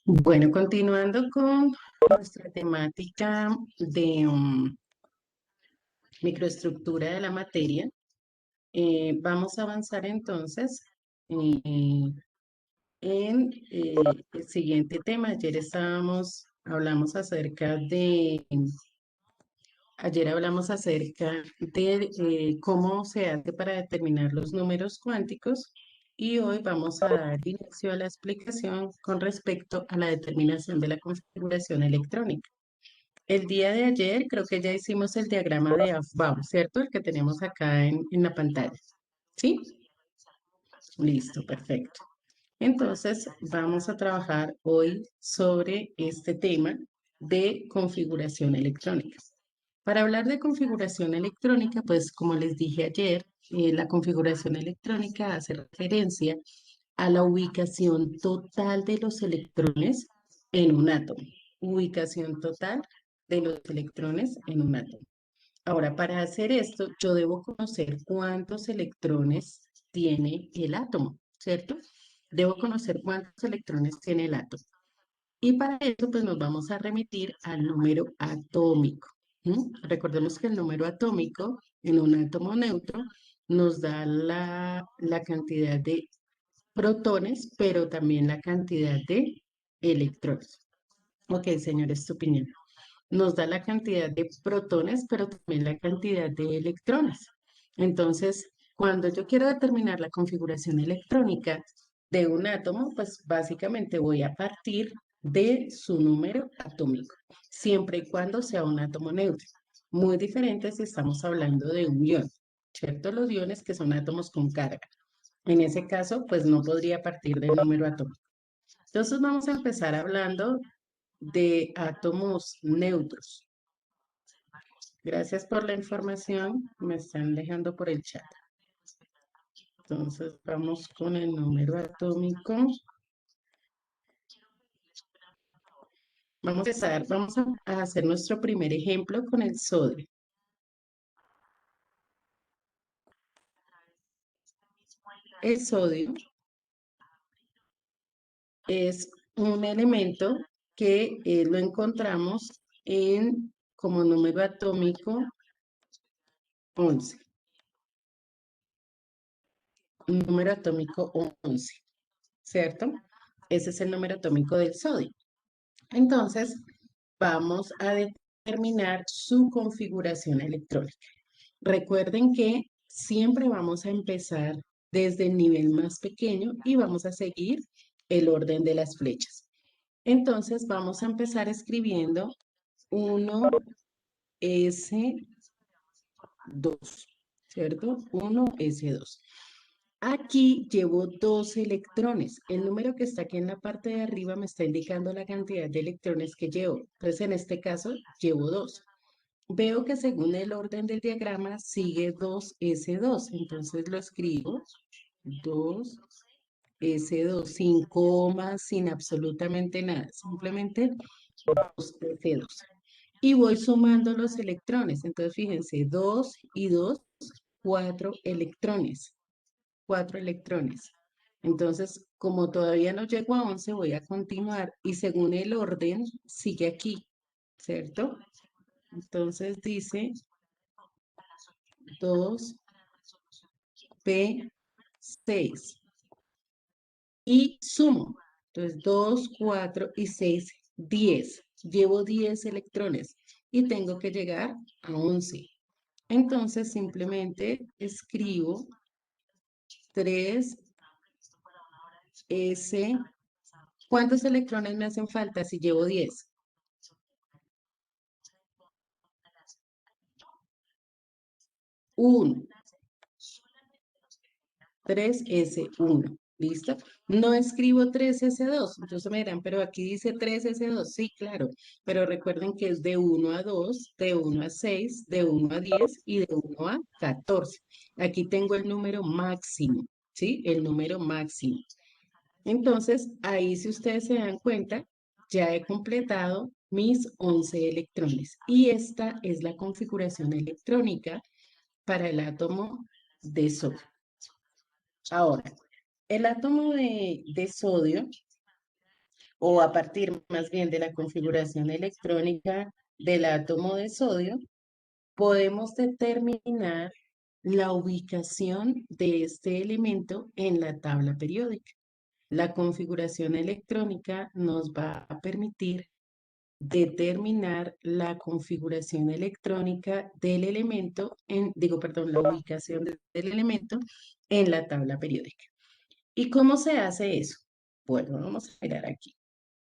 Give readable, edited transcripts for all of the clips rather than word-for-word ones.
Bueno, continuando con nuestra temática de microestructura de la materia, vamos a avanzar entonces eh, en el siguiente tema. Ayer hablamos acerca de cómo se hace para determinar los números cuánticos y hoy vamos a dar inicio a la explicación con respecto a la determinación de la configuración electrónica. El día de ayer creo que ya hicimos el diagrama de Aufbau, ¿cierto? El que tenemos acá en la pantalla. ¿Sí? Listo, perfecto. Entonces, vamos a trabajar hoy sobre este tema de configuración electrónica. Para hablar de configuración electrónica, pues como les dije ayer, la configuración electrónica hace referencia a la ubicación total de los electrones en un átomo. Ubicación total de los electrones en un átomo. Ahora, para hacer esto, yo debo conocer cuántos electrones tiene el átomo, ¿cierto? Debo conocer cuántos electrones tiene el átomo. Y para eso, pues nos vamos a remitir al número atómico. Recordemos que el número atómico en un átomo neutro nos da la cantidad de protones, pero también la cantidad de electrones. Ok, señores, tu opinión. Nos da la cantidad de protones, pero también la cantidad de electrones. Entonces, cuando yo quiero determinar la configuración electrónica de un átomo, pues básicamente voy a partir de su número atómico, siempre y cuando sea un átomo neutro. Muy diferente si estamos hablando de un ion, ¿cierto? Los iones que son átomos con carga. En ese caso, pues no podría partir del número atómico. Entonces vamos a empezar hablando de átomos neutros. Gracias por la información. Me están dejando por el chat. Entonces vamos con el número atómico. Vamos a hacer nuestro primer ejemplo con el sodio. El sodio es un elemento que lo encontramos como número atómico 11. Un número atómico 11, ¿cierto? Ese es el número atómico del sodio. Entonces, vamos a determinar su configuración electrónica. Recuerden que siempre vamos a empezar desde el nivel más pequeño y vamos a seguir el orden de las flechas. Entonces, vamos a empezar escribiendo 1s2, ¿cierto? 1s2. Aquí llevo dos electrones. El número que está aquí en la parte de arriba me está indicando la cantidad de electrones que llevo. Entonces, en este caso, llevo dos. Veo que según el orden del diagrama sigue 2s2. Entonces lo escribo 2s2, sin comas, sin absolutamente nada. Simplemente 2s2. Y voy sumando los electrones. Entonces, fíjense, 2 y 2, 4 electrones. 4 electrones. Entonces, como todavía no llego a 11, voy a continuar y según el orden sigue aquí, ¿cierto? Entonces dice 2p6 y sumo. Entonces, 2, 4 y 6, 10. Llevo 10 electrones y tengo que llegar a 11. Entonces, simplemente escribo 3s. ¿Cuántos electrones me hacen falta si llevo 10? 1, 3s1. ¿Listo? No escribo 3s2. Entonces me dirán, pero aquí dice 3s2. Sí, claro. Pero recuerden que es de 1 a 2, de 1 a 6, de 1 a 10 y de 1 a 14. Aquí tengo el número máximo. ¿Sí? El número máximo. Entonces, ahí si ustedes se dan cuenta, ya he completado mis 11 electrones. Y esta es la configuración electrónica para el átomo de sodio. Ahora, el átomo de sodio o a partir más bien de la configuración electrónica del átomo de sodio, podemos determinar la ubicación de este elemento en la tabla periódica. La configuración electrónica nos va a permitir determinar la configuración electrónica del elemento perdón, la ubicación del elemento en la tabla periódica. ¿Y cómo se hace eso? Bueno, vamos a mirar aquí.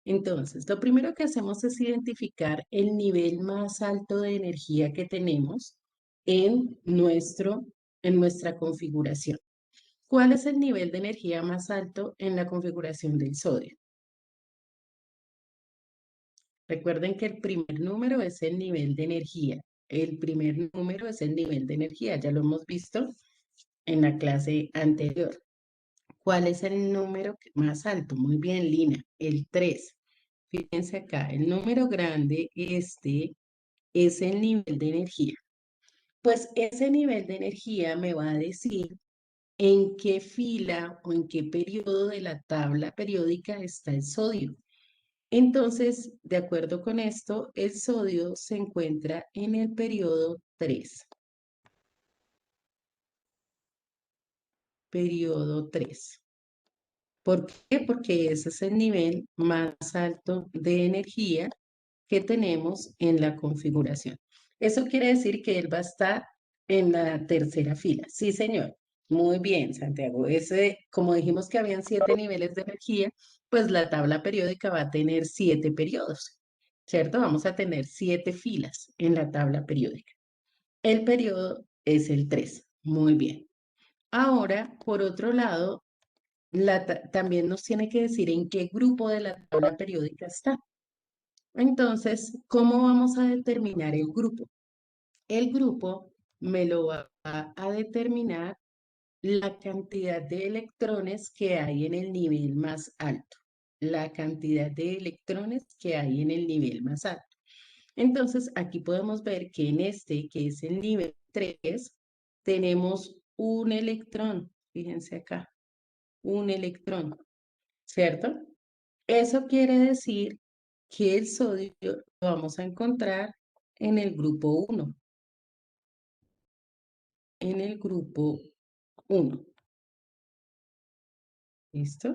Entonces, lo primero que hacemos es identificar el nivel más alto de energía que tenemos en en nuestra configuración. ¿Cuál es el nivel de energía más alto en la configuración del sodio? Recuerden que el primer número es el nivel de energía. El primer número es el nivel de energía, ya lo hemos visto en la clase anterior. ¿Cuál es el número más alto? Muy bien, Lina, el 3. Fíjense acá, el número grande, este, es el nivel de energía. Pues ese nivel de energía me va a decir en qué fila o en qué periodo de la tabla periódica está el sodio. Entonces, de acuerdo con esto, el sodio se encuentra en el periodo 3. Periodo 3. ¿Por qué? Porque ese es el nivel más alto de energía que tenemos en la configuración. Eso quiere decir que él va a estar en la tercera fila. Sí, señor. Muy bien, Santiago. Ese, como dijimos que habían 7 niveles de energía, pues la tabla periódica va a tener 7 periodos, ¿cierto? Vamos a tener 7 filas en la tabla periódica. El periodo es el 3. Muy bien. Ahora, por otro lado, también nos tiene que decir en qué grupo de la tabla periódica está. Entonces, ¿cómo vamos a determinar el grupo? El grupo me lo va a determinar la cantidad de electrones que hay en el nivel más alto. La cantidad de electrones que hay en el nivel más alto. Entonces, aquí podemos ver que en este, que es el nivel 3, tenemos un electrón. Fíjense acá, un electrón, ¿cierto? Eso quiere decir que el sodio lo vamos a encontrar en el grupo 1, en el grupo 1. ¿Listo?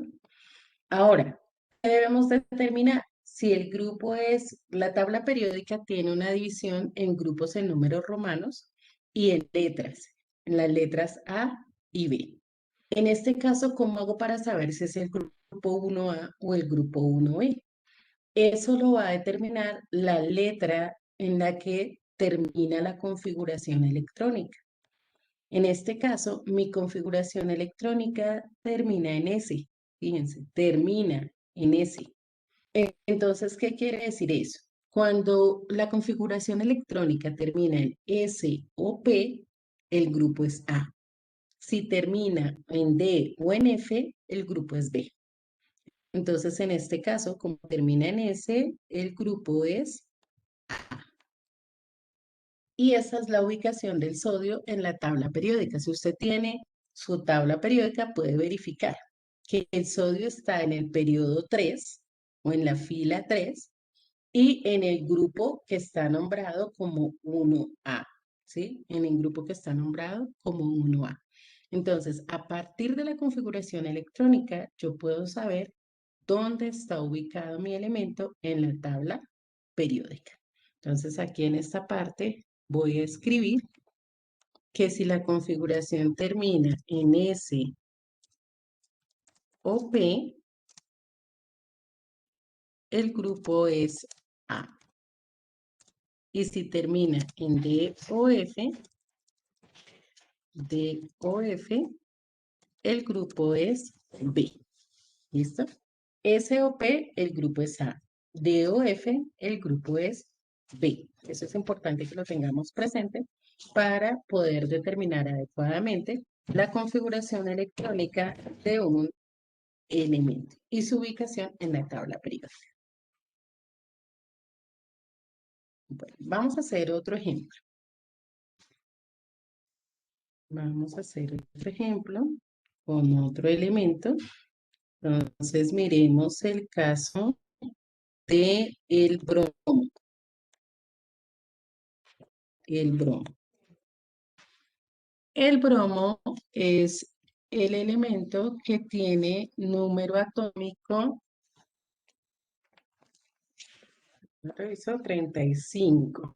Ahora, ¿qué debemos determinar? Si el grupo es, la tabla periódica tiene una división en grupos en números romanos y en las letras A y B. En este caso, ¿cómo hago para saber si es el grupo 1A o el grupo 1B? Eso lo va a determinar la letra en la que termina la configuración electrónica. En este caso, mi configuración electrónica termina en S. Fíjense, termina en S. Entonces, ¿qué quiere decir eso? Cuando la configuración electrónica termina en S o P, el grupo es A. Si termina en D o en F, el grupo es B. Entonces, en este caso, como termina en S, el grupo es y esa es la ubicación del sodio en la tabla periódica. Si usted tiene su tabla periódica, puede verificar que el sodio está en el periodo 3 o en la fila 3 y en el grupo que está nombrado como 1A, ¿sí? En el grupo que está nombrado como 1A. Entonces, a partir de la configuración electrónica, yo puedo saber dónde está ubicado mi elemento en la tabla periódica. Entonces, aquí en esta parte voy a escribir que si la configuración termina en S o P, el grupo es A. Y si termina en D o F, el grupo es B. ¿Listo? S o P, el grupo es A. D o F, el grupo es B. Eso es importante que lo tengamos presente para poder determinar adecuadamente la configuración electrónica de un elemento y su ubicación en la tabla periódica. Bueno, vamos a hacer otro ejemplo. Vamos a hacer otro ejemplo con otro elemento. Entonces, miremos el caso de el bromo. El bromo. El bromo es el elemento que tiene número atómico, reviso, 35.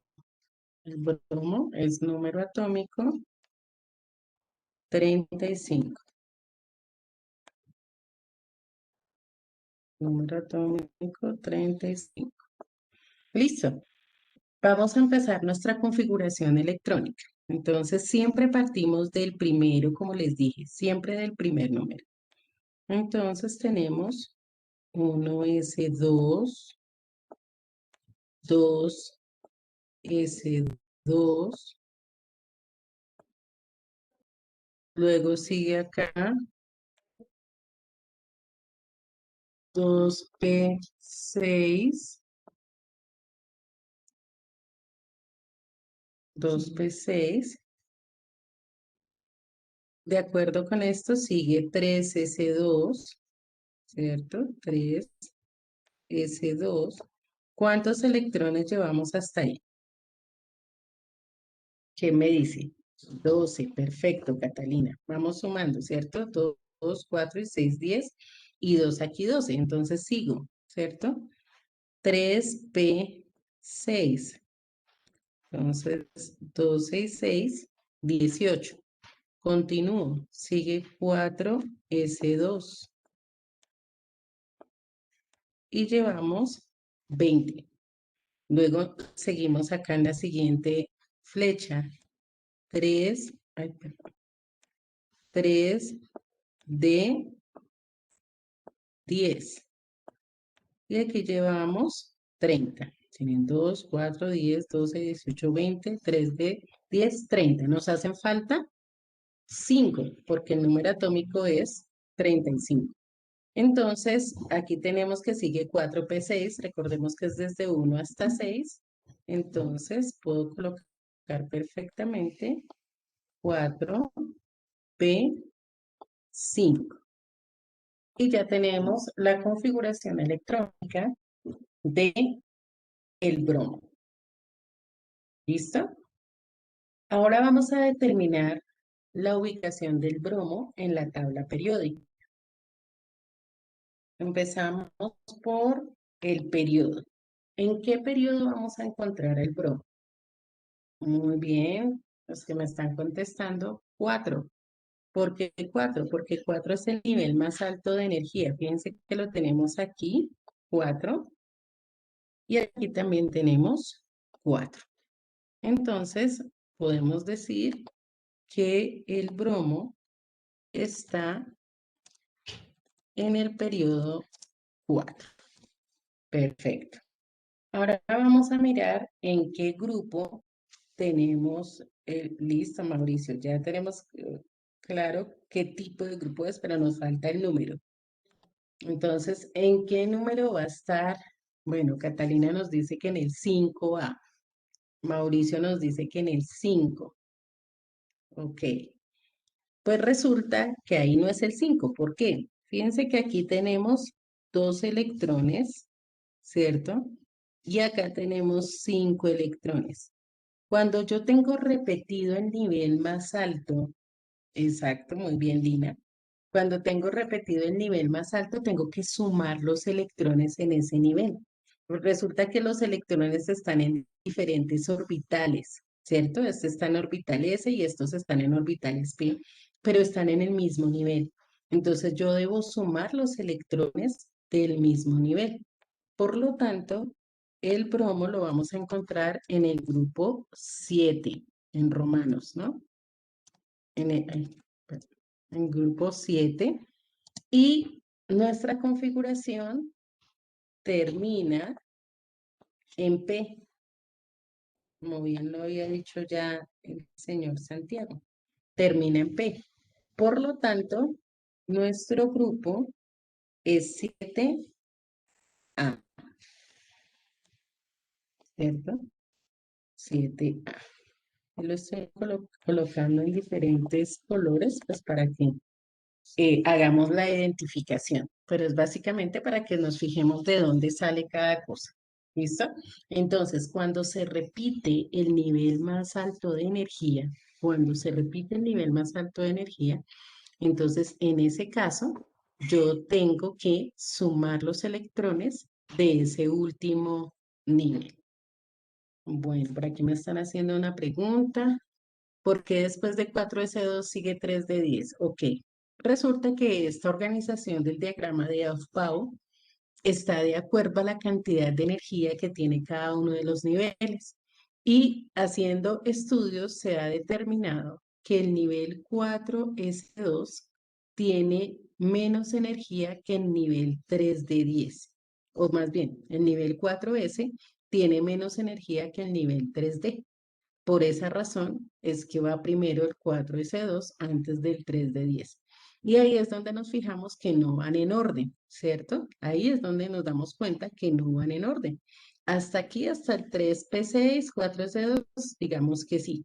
El bromo es número atómico 35. Número atómico 35. Listo. Vamos a empezar nuestra configuración electrónica. Entonces, siempre partimos del primero, como les dije, siempre del primer número. Entonces, tenemos 1s2, 2s2, luego sigue acá 2p6, 2p6. De acuerdo con esto, sigue 3s2, ¿cierto? 3s2. ¿Cuántos electrones llevamos hasta ahí? ¿Qué me dice? 12. Perfecto, Catalina. Vamos sumando, ¿cierto? 2, 4 y 6, 10. Y 2 aquí, 12. Entonces sigo, ¿cierto? 3p6. Entonces, 12 y 6, 18. Continúo. Sigue 4s2. Y llevamos 20. Luego seguimos acá en la siguiente flecha. 3, ay, perdón, 3 de 10. Y aquí llevamos 30. Tienen 2, 4, 10, 12, 18, 20, 3 de 10, 30. Nos hacen falta 5, porque el número atómico es 35. Entonces, aquí tenemos que sigue 4p6. Recordemos que es desde 1 hasta 6. Entonces, puedo colocar perfectamente 4p5. Y ya tenemos la configuración electrónica de el bromo. ¿Listo? Ahora vamos a determinar la ubicación del bromo en la tabla periódica. Empezamos por el periodo. ¿En qué periodo vamos a encontrar el bromo? Muy bien, los que me están contestando, 4. ¿Por qué 4? Porque 4 es el nivel más alto de energía. Fíjense que lo tenemos aquí, 4, y aquí también tenemos 4. Entonces, podemos decir que el bromo está en el periodo 4. Perfecto. Ahora vamos a mirar en qué grupo tenemos, listo, Mauricio, ya tenemos claro qué tipo de grupo es, pero nos falta el número. Entonces, ¿en qué número va a estar? Bueno, Catalina nos dice que en el 5A. Mauricio nos dice que en el 5. Ok. Pues resulta que ahí no es el 5. ¿Por qué? Fíjense que aquí tenemos 2 electrones, ¿cierto? Y acá tenemos 5 electrones. Cuando yo tengo repetido el nivel más alto, exacto, muy bien, Lina. Cuando tengo repetido el nivel más alto, tengo que sumar los electrones en ese nivel. Pues resulta que los electrones están en diferentes orbitales, ¿cierto? Este está en orbital S y estos están en orbitales P, pero están en el mismo nivel. Entonces yo debo sumar los electrones del mismo nivel. Por lo tanto, el bromo lo vamos a encontrar en el grupo 7, en romanos, ¿no? Ay, perdón, en grupo 7. Y nuestra configuración termina en P, como bien lo había dicho ya el señor Santiago. Termina en P. Por lo tanto, nuestro grupo es 7A, ¿cierto? 7A. Lo estoy colocando en diferentes colores, pues para que hagamos la identificación, pero es básicamente para que nos fijemos de dónde sale cada cosa. ¿Listo? Entonces, cuando se repite el nivel más alto de energía, cuando se repite el nivel más alto de energía, entonces en ese caso yo tengo que sumar los electrones de ese último nivel. Bueno, por aquí me están haciendo una pregunta. ¿Por qué después de 4S2 sigue 3D10? Ok. Resulta que esta organización del diagrama de Aufbau está de acuerdo a la cantidad de energía que tiene cada uno de los niveles. Y haciendo estudios se ha determinado que el nivel 4S2 tiene menos energía que el nivel 3D10. O más bien, el nivel 4S tiene menos energía que el nivel 3D. Por esa razón es que va primero el 4S2 antes del 3D10. Y ahí es donde nos fijamos que no van en orden, ¿cierto? Ahí es donde nos damos cuenta que no van en orden. Hasta aquí, hasta el 3P6, 4S2, digamos que sí.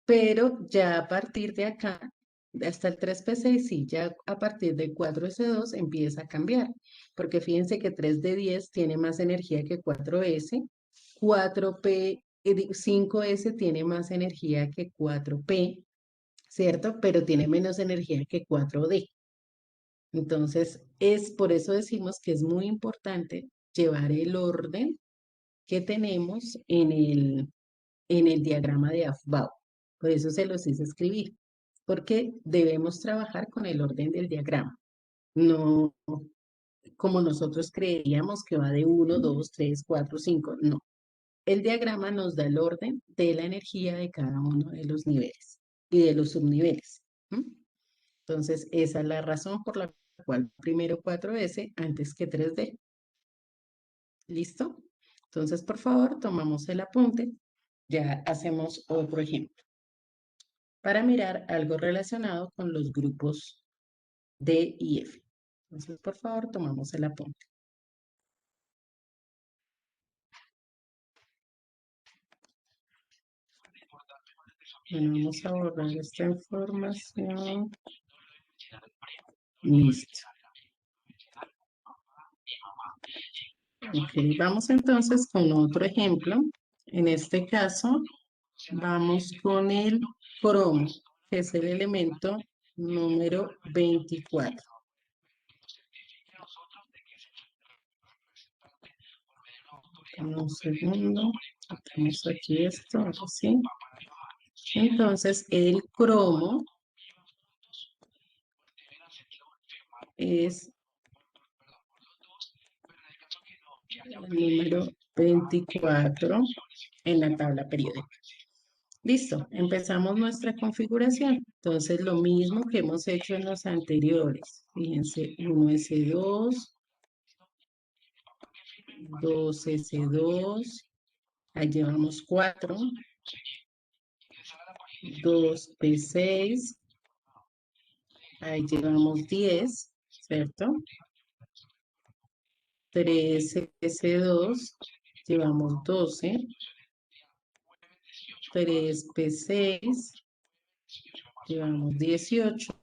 Pero ya a partir de acá, hasta el 3P6, sí, ya a partir del 4S2 empieza a cambiar. Porque fíjense que 3D10 tiene más energía que 4S, 5S tiene más energía que 4P, ¿cierto? Pero tiene menos energía que 4D. Entonces, es por eso decimos que es muy importante llevar el orden que tenemos en el diagrama de Aufbau. Por eso se los hice escribir, porque debemos trabajar con el orden del diagrama, no como nosotros creíamos que va de 1, 2, 3, 4, 5, no. El diagrama nos da el orden de la energía de cada uno de los niveles y de los subniveles. ¿M? Entonces, esa es la razón por la cual primero 4S antes que 3D. ¿Listo? Entonces, por favor, tomamos el apunte. Ya hacemos otro ejemplo para mirar algo relacionado con los grupos D y F. Entonces, por favor, tomamos el apunte. Bueno, vamos a borrar esta información. Listo. Ok, vamos entonces con otro ejemplo. En este caso, vamos con el cromo, que es el elemento número 24. Un segundo, tenemos aquí esto, así. Entonces, el cromo es el número 24 en la tabla periódica. Listo, empezamos nuestra configuración. Entonces, lo mismo que hemos hecho en los anteriores. Fíjense, 1S2, 2S2, ahí llevamos 4, 2P6, ahí llevamos 10, ¿cierto? 3S2, llevamos 12, 3P6, llevamos 18,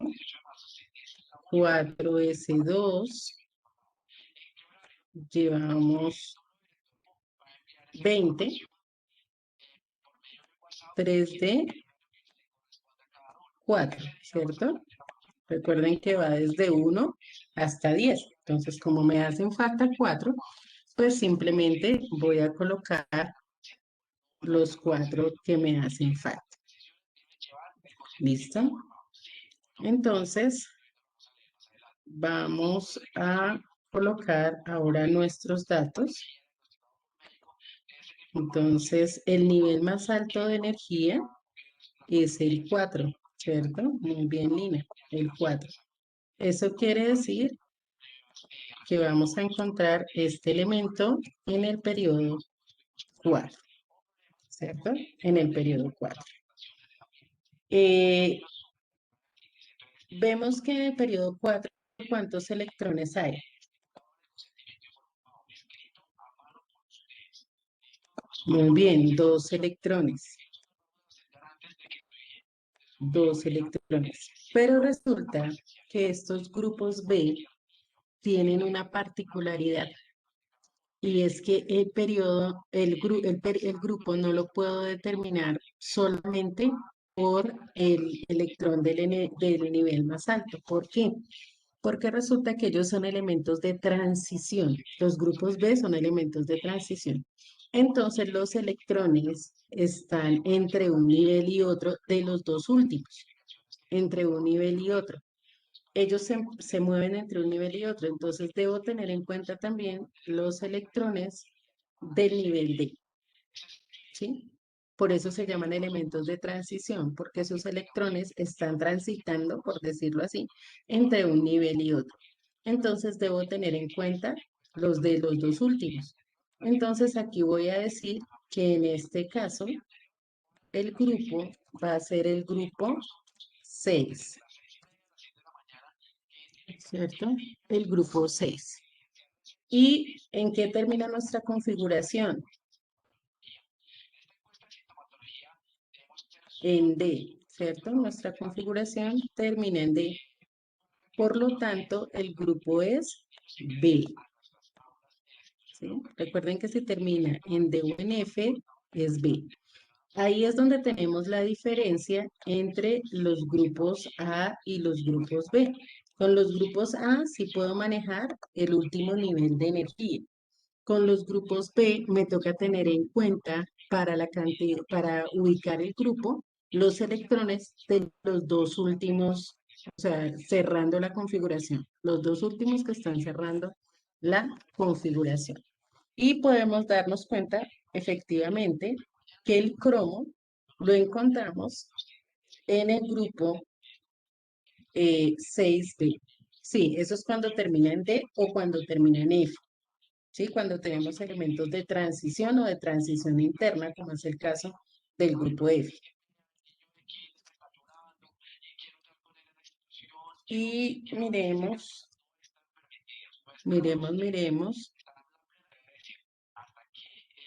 4S2, llevamos 20, 3D, 4, ¿cierto? Recuerden que va desde 1 hasta 10. Entonces, como me hacen falta 4, pues simplemente voy a colocar los 4 que me hacen falta. ¿Listo? Entonces, vamos a colocar ahora nuestros datos. Entonces, el nivel más alto de energía es el 4, ¿cierto? Muy bien, Lina, el 4. Eso quiere decir que vamos a encontrar este elemento en el periodo 4, ¿cierto? En el periodo 4. Vemos que en el periodo 4, ¿cuántos electrones hay? Muy bien, 2 electrones. 2 electrones. Pero resulta que estos grupos B tienen una particularidad y es que el periodo, el grupo no lo puedo determinar solamente por el electrón del nivel más alto. ¿Por qué? Porque resulta que ellos son elementos de transición. Los grupos B son elementos de transición. Entonces los electrones están entre un nivel y otro de los dos últimos, entre un nivel y otro. Ellos se mueven entre un nivel y otro, entonces debo tener en cuenta también los electrones del nivel D, ¿sí? Por eso se llaman elementos de transición, porque sus electrones están transitando, por decirlo así, entre un nivel y otro. Entonces debo tener en cuenta los de los dos últimos. Entonces aquí voy a decir que en este caso el grupo va a ser el grupo 6, ¿cierto? El grupo 6. ¿Y en qué termina nuestra configuración? En D, ¿cierto? Nuestra configuración termina en D. Por lo tanto, el grupo es B, ¿sí? Recuerden que si termina en D o en F, es B. Ahí es donde tenemos la diferencia entre los grupos A y los grupos B. Con los grupos A sí puedo manejar el último nivel de energía. Con los grupos B me toca tener en cuenta para la cantidad, para ubicar el grupo, los electrones de los dos últimos, o sea, cerrando la configuración, los dos últimos que están cerrando la configuración. Y podemos darnos cuenta efectivamente que el cromo lo encontramos en el grupo 6B. Sí, eso es cuando termina en D o cuando termina en F. ¿Sí? Cuando tenemos elementos de transición o de transición interna, como es el caso del grupo F. Y miremos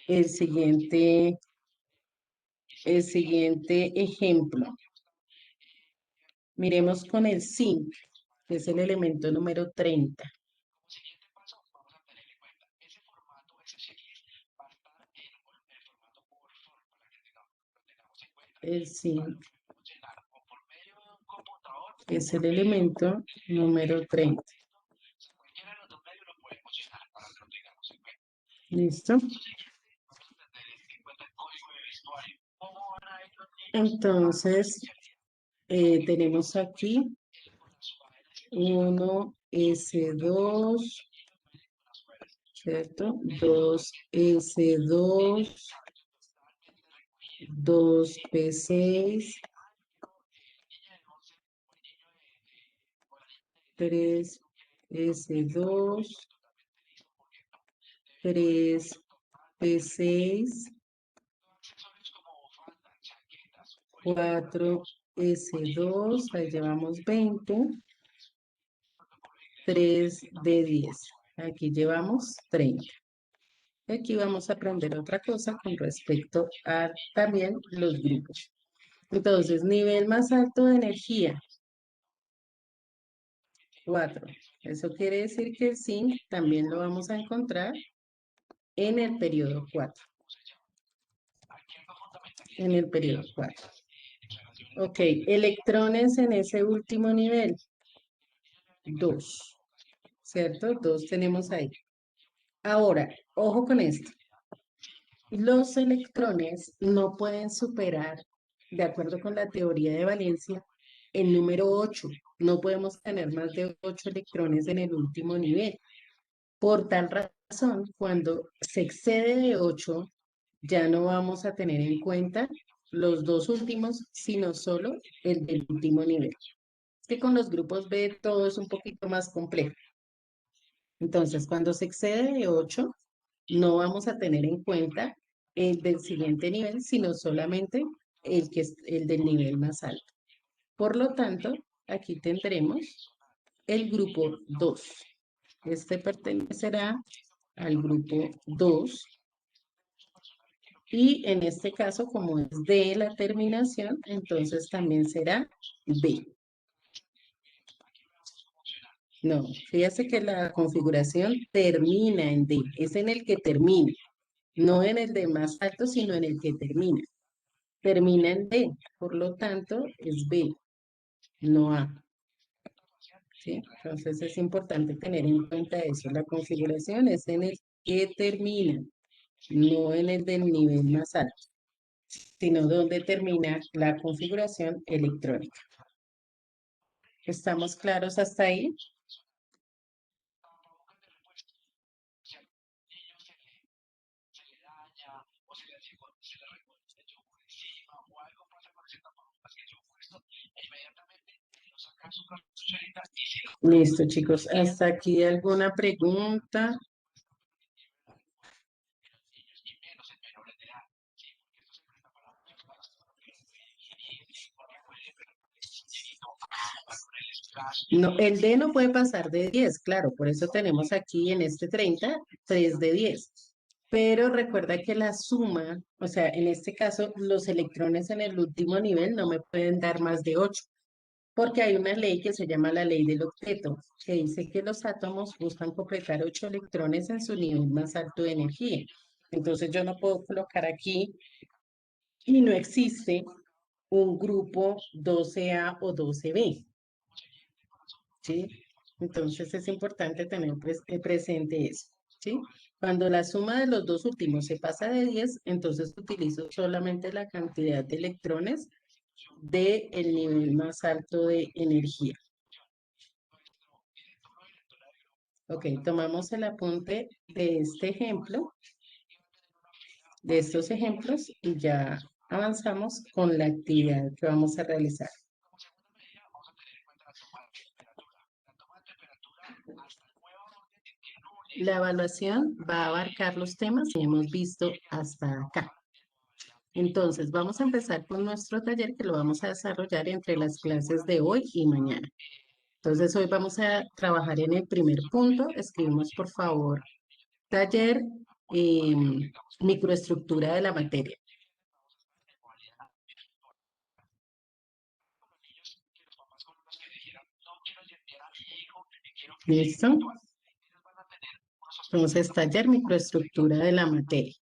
el siguiente ejemplo. Miremos con el zinc, que es el elemento número 30. El zinc es el elemento número 30. ¿Listo? Entonces, tenemos aquí 1S2, ¿cierto? 2S2, 2P6, 3S2, 3P6, 4S2, ahí llevamos 20, 3D10. Aquí llevamos 30. Aquí vamos a aprender otra cosa con respecto a también los grupos. Entonces, nivel más alto de energía, 4. Eso quiere decir que el zinc también lo vamos a encontrar en el periodo 4. En el periodo 4. Ok, electrones en ese último nivel, 2. ¿Cierto? 2 tenemos ahí. Ahora, ojo con esto. Los electrones no pueden superar, de acuerdo con la teoría de valencia, el número 8. No podemos tener más de 8 electrones en el último nivel. Por tal razón, cuando se excede de 8, ya no vamos a tener en cuenta los dos últimos, sino solo el del último nivel. Es que con los grupos B todo es un poquito más complejo. Entonces, cuando se excede de 8, no vamos a tener en cuenta el del siguiente nivel, sino solamente el del nivel más alto. Por lo tanto, aquí tendremos el grupo 2. Este pertenecerá al grupo 2. Y en este caso, como es D la terminación, entonces también será D. No, fíjate que la configuración termina en D, es en el que termina, no en el de más alto, sino en el que termina. Termina en D, por lo tanto es B, no A. ¿Sí? Entonces es importante tener en cuenta eso. La configuración es en el que termina, no en el del nivel más alto, sino donde termina la configuración electrónica. ¿Estamos claros hasta ahí? Listo, chicos. ¿Hasta aquí alguna pregunta? No, el D no puede pasar de 10, claro, por eso tenemos aquí en este 30, 3 de 10. Pero recuerda que la suma, o sea, en este caso, los electrones en el último nivel no me pueden dar más de 8, porque hay una ley que se llama la ley del octeto, que dice que los átomos buscan completar 8 electrones en su nivel más alto de energía. Entonces yo no puedo colocar aquí y no existe un grupo 12A o 12B. ¿Sí? Entonces es importante tener presente eso, ¿sí? Cuando la suma de los dos últimos se pasa de 10, entonces utilizo solamente la cantidad de electrones del nivel más alto de energía. Ok, tomamos el apunte de este ejemplo, de estos ejemplos, y ya avanzamos con la actividad que vamos a realizar. La evaluación va a abarcar los temas que hemos visto hasta acá. Entonces, vamos a empezar con nuestro taller que lo vamos a desarrollar entre las clases de hoy y mañana. Entonces, hoy vamos a trabajar en el primer punto. Escribimos, por favor, taller microestructura de la materia. ¿Listo? Entonces, taller microestructura de la materia.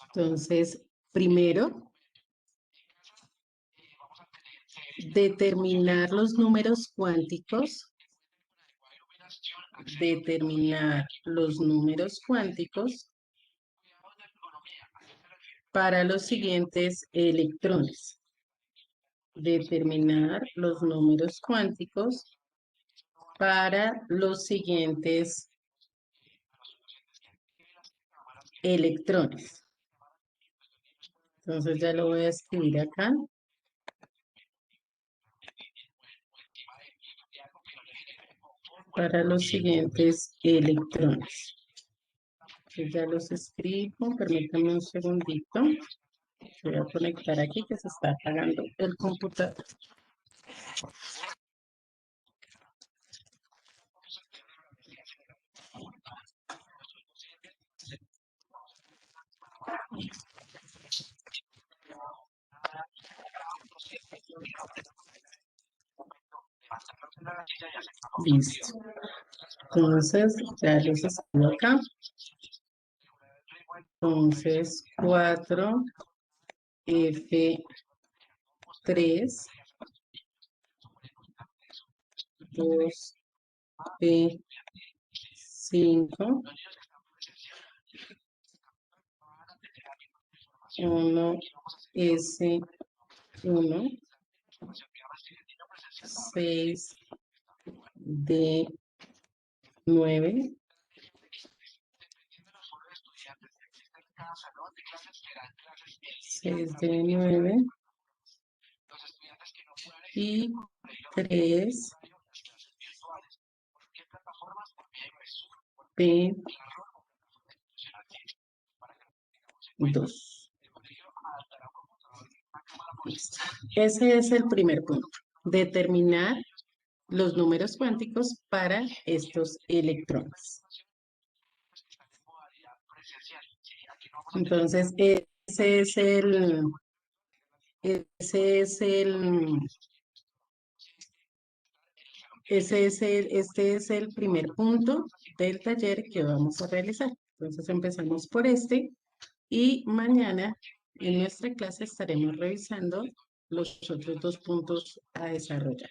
Entonces, primero, determinar los números cuánticos. Determinar los números cuánticos para los siguientes electrones. Determinar los números cuánticos para los siguientes electrones. Entonces ya lo voy a escribir acá. Para los siguientes electrones. Entonces ya los escribo. Permítame un segundito. Voy a conectar aquí que se está apagando el computador. Listo. Entonces, ya los escribo acá. Entonces, 4F3, 2P5, 1S1, 6D9, 6D9 y 3P2. Listo. Ese es el primer punto. Determinar los números cuánticos para estos electrones. Entonces, ese es el, este es el primer punto del taller que vamos a realizar. Entonces, empezamos por este y mañana en nuestra clase estaremos revisando los otros dos puntos a desarrollar.